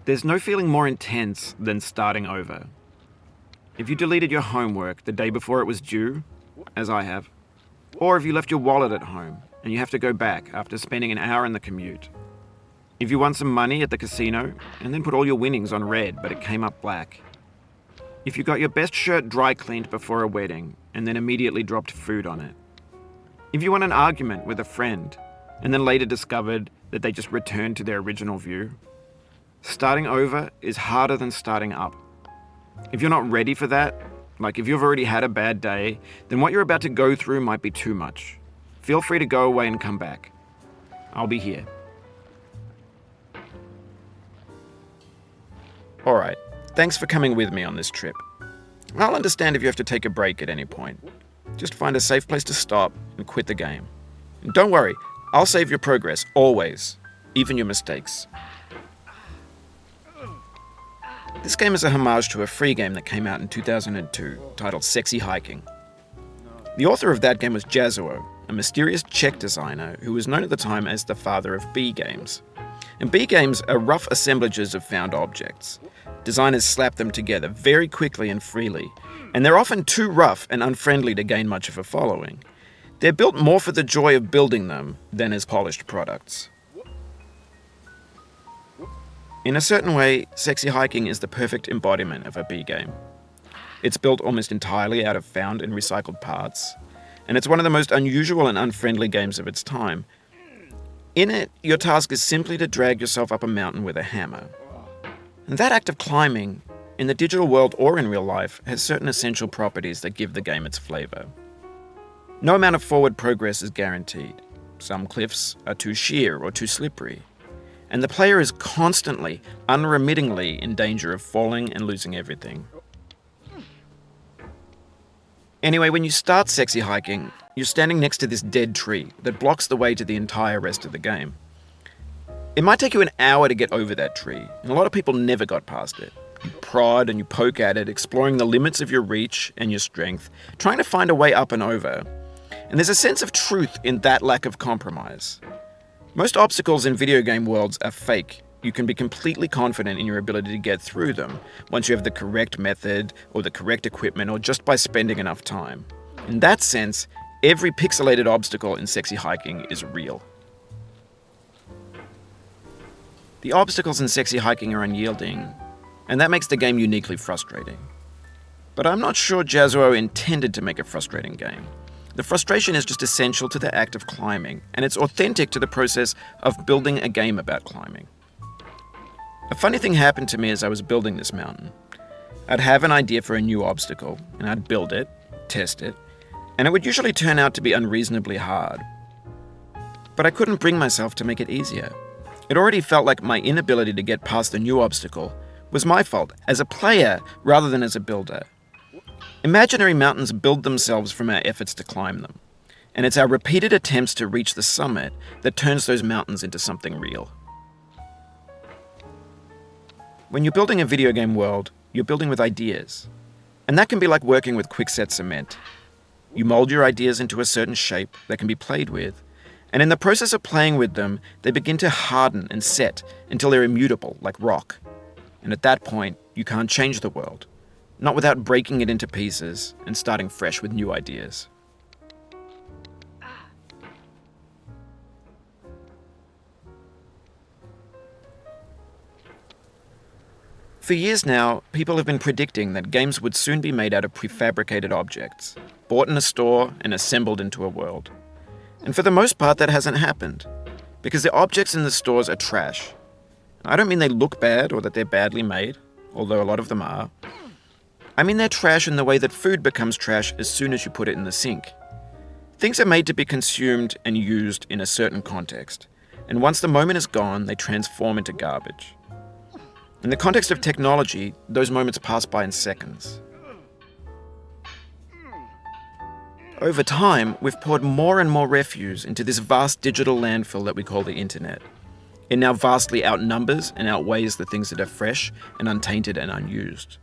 There's no feeling more intense than starting over. If you deleted your homework the day before it was due, as I have, or if you left your wallet at home and you have to go back after spending an hour in the commute. If you won some money at the casino and then put all your winnings on red but it came up black. If you got your best shirt dry cleaned before a wedding and then immediately dropped food on it. If you won an argument with a friend and then later discovered that they just returned to their original view. Starting over is harder than starting up. If you're not ready for that, like if you've already had a bad day, then what you're about to go through might be too much. Feel free to go away and come back. I'll be here. Alright, thanks for coming with me on this trip. I'll understand if you have to take a break at any point. Just find a safe place to stop and quit the game. And don't worry, I'll save your progress, always, even your mistakes. This game is a homage to a free game that came out in 2002, titled Sexy Hiking. The author of that game was Jazzuo, a mysterious Czech designer who was known at the time as the father of B games. And B games are rough assemblages of found objects. Designers slap them together very quickly and freely, and they're often too rough and unfriendly to gain much of a following. They're built more for the joy of building them than as polished products. In a certain way, Sexy Hiking is the perfect embodiment of a B game. It's built almost entirely out of found and recycled parts, and it's one of the most unusual and unfriendly games of its time. In it, your task is simply to drag yourself up a mountain with a hammer. And that act of climbing, in the digital world or in real life, has certain essential properties that give the game its flavor. No amount of forward progress is guaranteed. Some cliffs are too sheer or too slippery. And the player is constantly, unremittingly in danger of falling and losing everything. Anyway, when you start Sexy Hiking, you're standing next to this dead tree that blocks the way to the entire rest of the game. It might take you an hour to get over that tree, and a lot of people never got past it. You prod and you poke at it, exploring the limits of your reach and your strength, trying to find a way up and over. And there's a sense of truth in that lack of compromise. Most obstacles in video game worlds are fake. You can be completely confident in your ability to get through them once you have the correct method or the correct equipment or just by spending enough time. In that sense, every pixelated obstacle in Sexy Hiking is real. The obstacles in Sexy Hiking are unyielding, and that makes the game uniquely frustrating. But I'm not sure Jazzuo intended to make a frustrating game. The frustration is just essential to the act of climbing, and it's authentic to the process of building a game about climbing. A funny thing happened to me as I was building this mountain. I'd have an idea for a new obstacle, and I'd build it, test it, and it would usually turn out to be unreasonably hard. But I couldn't bring myself to make it easier. It already felt like my inability to get past the new obstacle was my fault as a player rather than as a builder. Imaginary mountains build themselves from our efforts to climb them, and it's our repeated attempts to reach the summit that turns those mountains into something real. When you're building a video game world, you're building with ideas, and that can be like working with quickset cement. You mold your ideas into a certain shape that can be played with, and in the process of playing with them, they begin to harden and set until they're immutable, like rock. And at that point, you can't change the world. Not without breaking it into pieces and starting fresh with new ideas. For years now, people have been predicting that games would soon be made out of prefabricated objects, bought in a store and assembled into a world. And for the most part, that hasn't happened, because the objects in the stores are trash. I don't mean they look bad or that they're badly made, although a lot of them are. I mean they're trash in the way that food becomes trash as soon as you put it in the sink. Things are made to be consumed and used in a certain context, and once the moment is gone, they transform into garbage. In the context of technology, those moments pass by in seconds. Over time, we've poured more and more refuse into this vast digital landfill that we call the internet. It now vastly outnumbers and outweighs the things that are fresh and untainted and unused.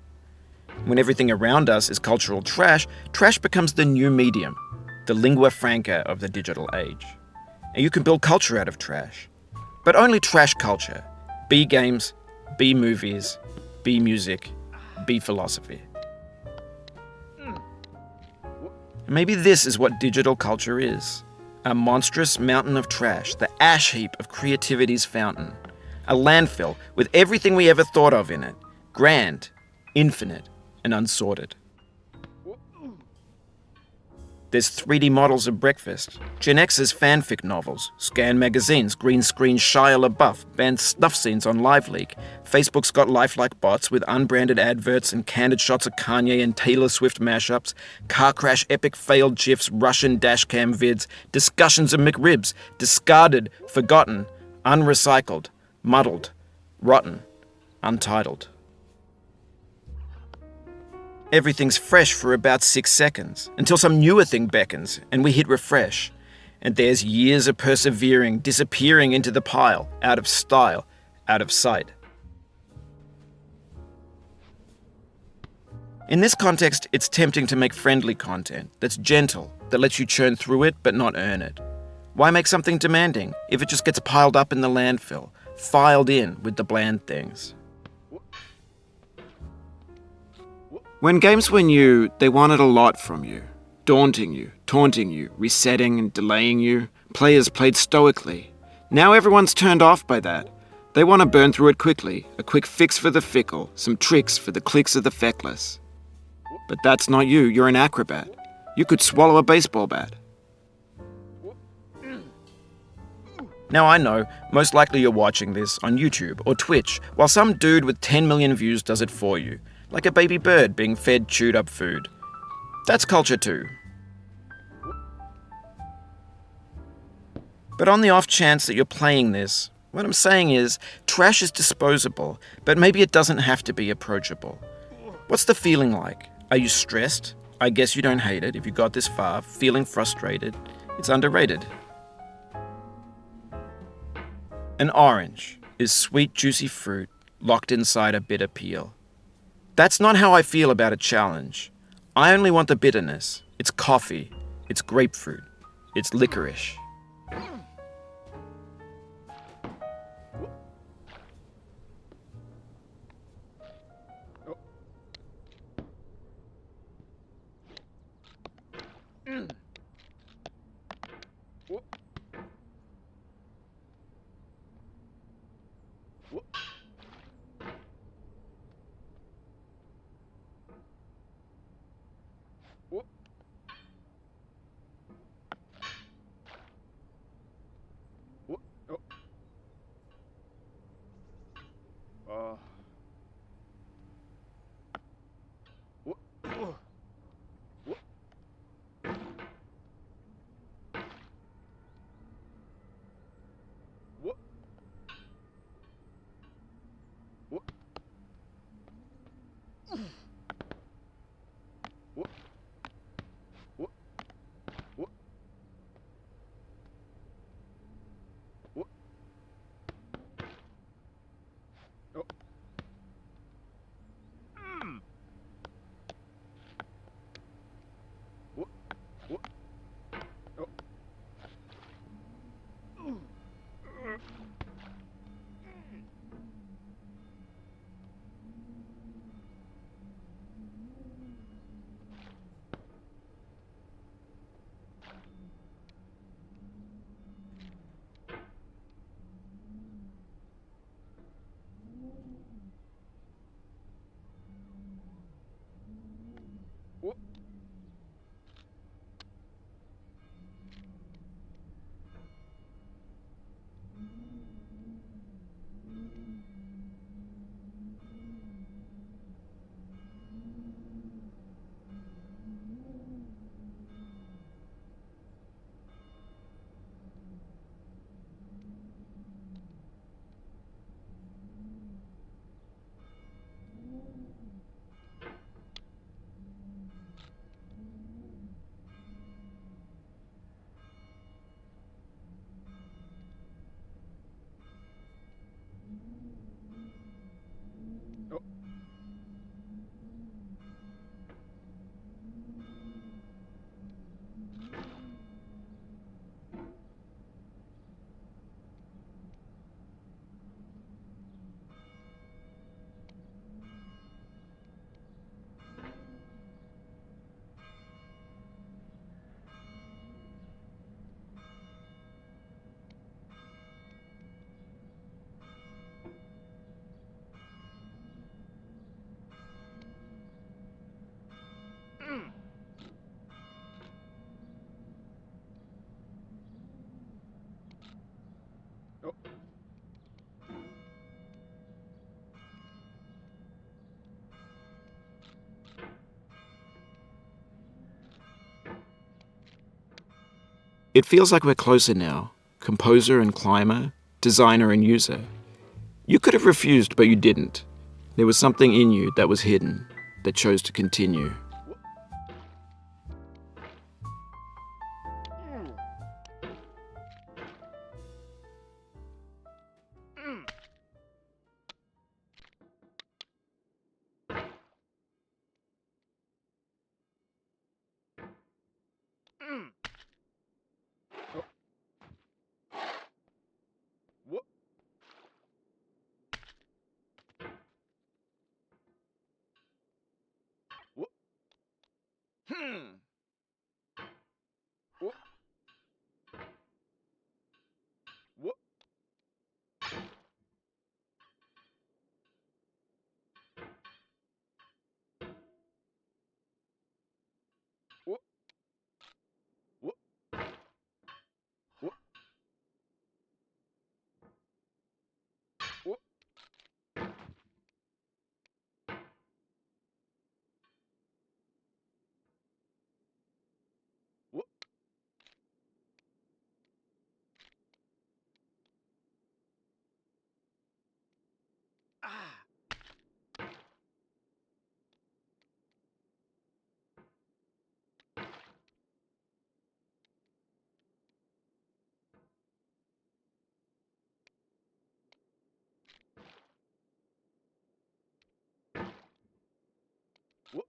When everything around us is cultural trash, trash becomes the new medium, the lingua franca of the digital age. And you can build culture out of trash. But only trash culture. B games, B movies, B music, B philosophy. Maybe this is what digital culture is. A monstrous mountain of trash, the ash heap of creativity's fountain. A landfill with everything we ever thought of in it. Grand, infinite, and unsorted. There's 3D models of breakfast, Gen X's fanfic novels, Scan magazines, green screen Shia LaBeouf, banned snuff scenes on LiveLeak. Facebook's got lifelike bots with unbranded adverts and candid shots of Kanye and Taylor Swift mashups, car crash epic failed GIFs, Russian dashcam vids, discussions of McRibs, discarded, forgotten, unrecycled, muddled, rotten, untitled. Everything's fresh for about 6 seconds, until some newer thing beckons, and we hit refresh. And there's years of persevering, disappearing into the pile, out of style, out of sight. In this context, it's tempting to make friendly content that's gentle, that lets you churn through it but not earn it. Why make something demanding if it just gets piled up in the landfill, filed in with the bland things? When games were new, they wanted a lot from you. Daunting you, taunting you, resetting and delaying you. Players played stoically. Now everyone's turned off by that. They want to burn through it quickly, a quick fix for the fickle, some tricks for the clicks of the feckless. But that's not you, you're an acrobat. You could swallow a baseball bat. Now I know, most likely you're watching this on YouTube or Twitch, while some dude with 10 million views does it for you. Like a baby bird being fed chewed up food. That's culture too. But on the off chance that you're playing this, what I'm saying is, trash is disposable, but maybe it doesn't have to be approachable. What's the feeling like? Are you stressed? I guess you don't hate it if you got this far. Feeling frustrated? It's underrated. An orange is sweet, juicy fruit locked inside a bitter peel. That's not how I feel about a challenge. I only want the bitterness. It's coffee. It's grapefruit. It's licorice. It feels like we're closer now, composer and climber, designer and user. You could have refused, but you didn't. There was something in you that was hidden, that chose to continue.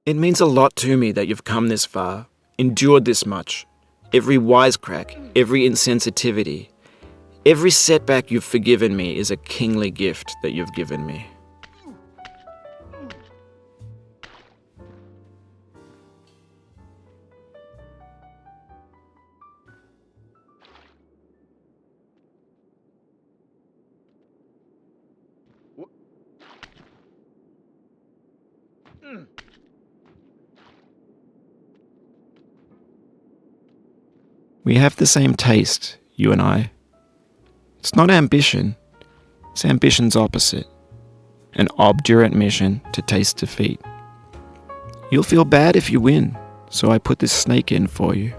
It means a lot to me that you've come this far, endured this much. Every wisecrack, every insensitivity, every setback you've forgiven me is a kingly gift that you've given me. We have the same taste, you and I. It's not ambition, it's ambition's opposite. An obdurate mission to taste defeat. You'll feel bad if you win, so I put this snake in for you.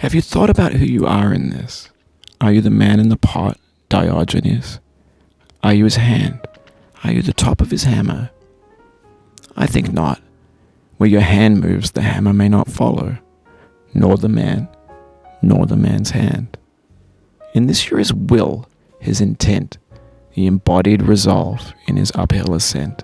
Have you thought about who you are in this? Are you the man in the pot, Diogenes? Are you his hand? Are you the top of his hammer? I think not. Where your hand moves, the hammer may not follow, nor the man, nor the man's hand. In this you're his will, his intent, the embodied resolve in his uphill ascent.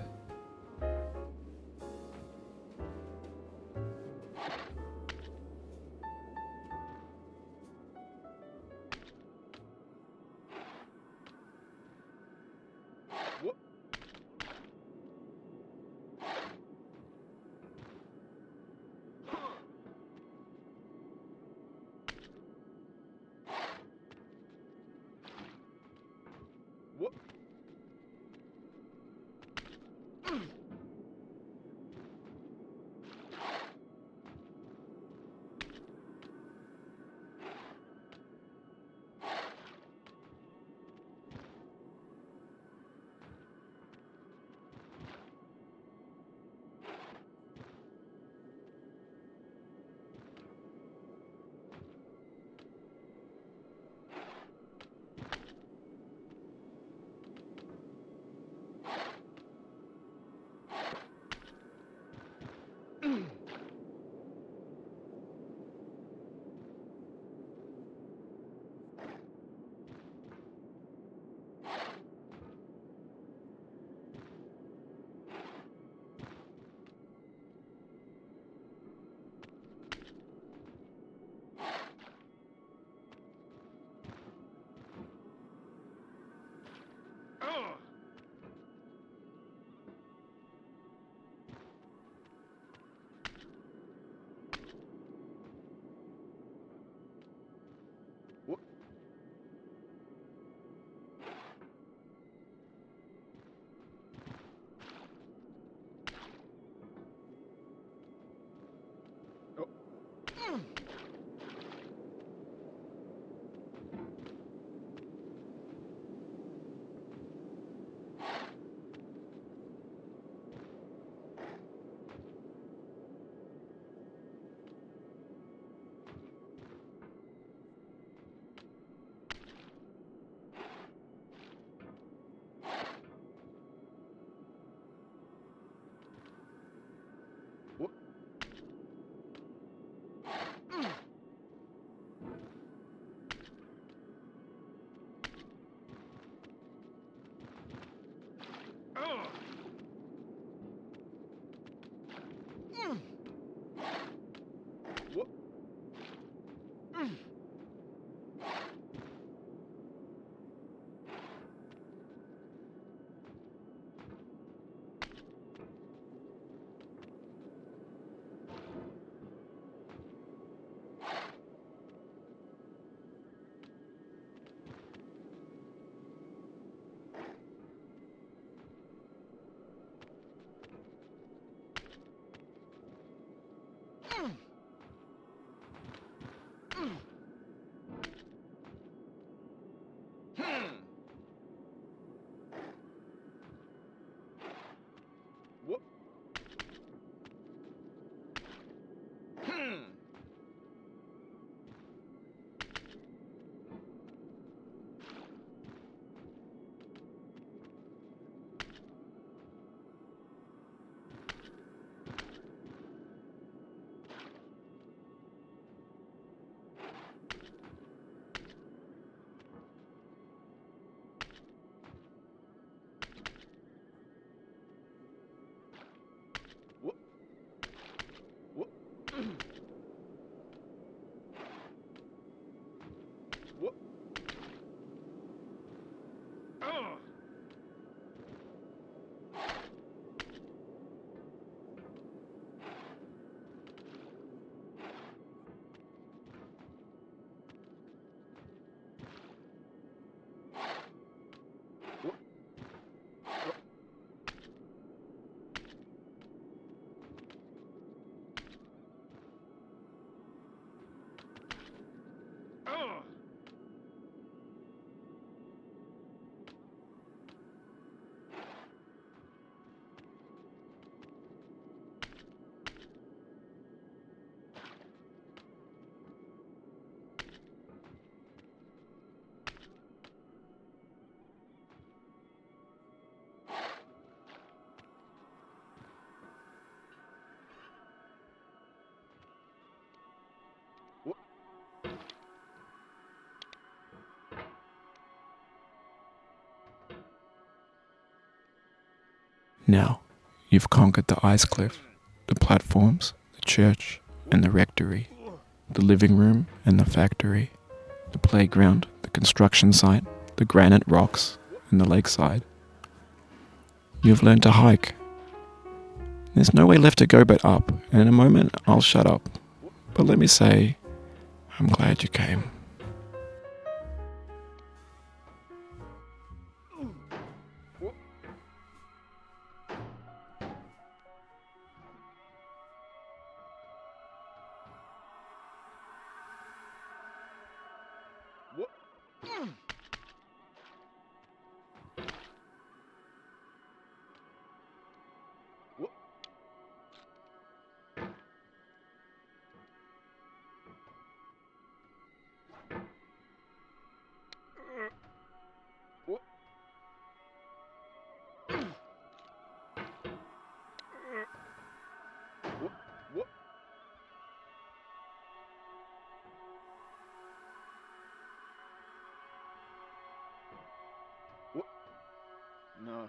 Now, you've conquered the ice cliff, the platforms, the church, and the rectory, the living room and the factory, the playground, the construction site, the granite rocks, and the lakeside. You've learned to hike. There's no way left to go but up, and in a moment I'll shut up. But let me say, I'm glad you came. No.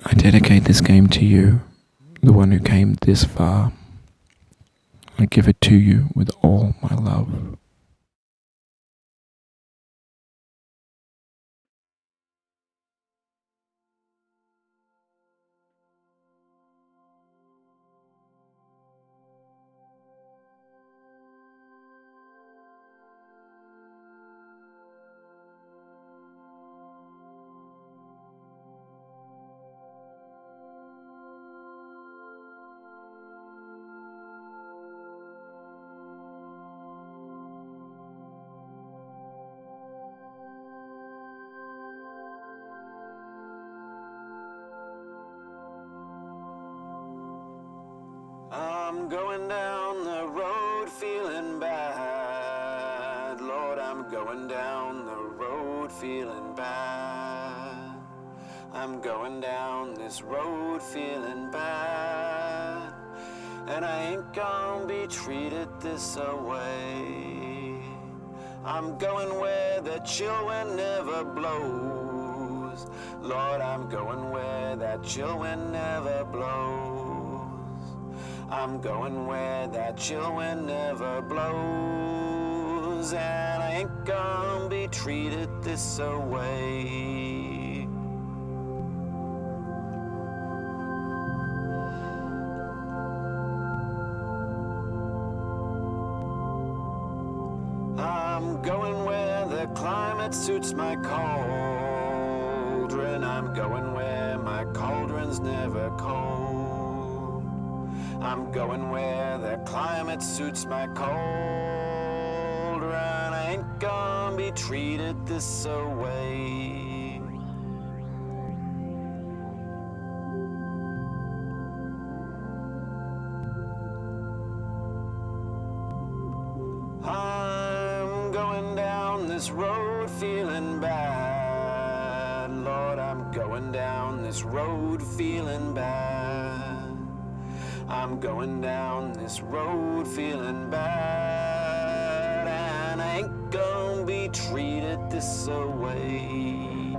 I dedicate this game to you, the one who came this far. I give it to you with all my love. I'm going down the road feeling bad. Lord, I'm going down the road feeling bad. I'm going down this road feeling bad. And I ain't gonna be treated this away. I'm going where the chill wind never blows. Lord, I'm going where that chill wind never blows. I'm going where that chill wind never blows. And I ain't gonna be treated this away. I'm going where the climate suits my cauldron. I'm going where my cauldron's never cold. I'm going where the climate suits my cauldron. I ain't gonna be treated this away. I'm going down this road feeling bad. Lord, I'm going down this road feeling bad. I'm going down this road feeling bad, and I ain't gonna be treated this way.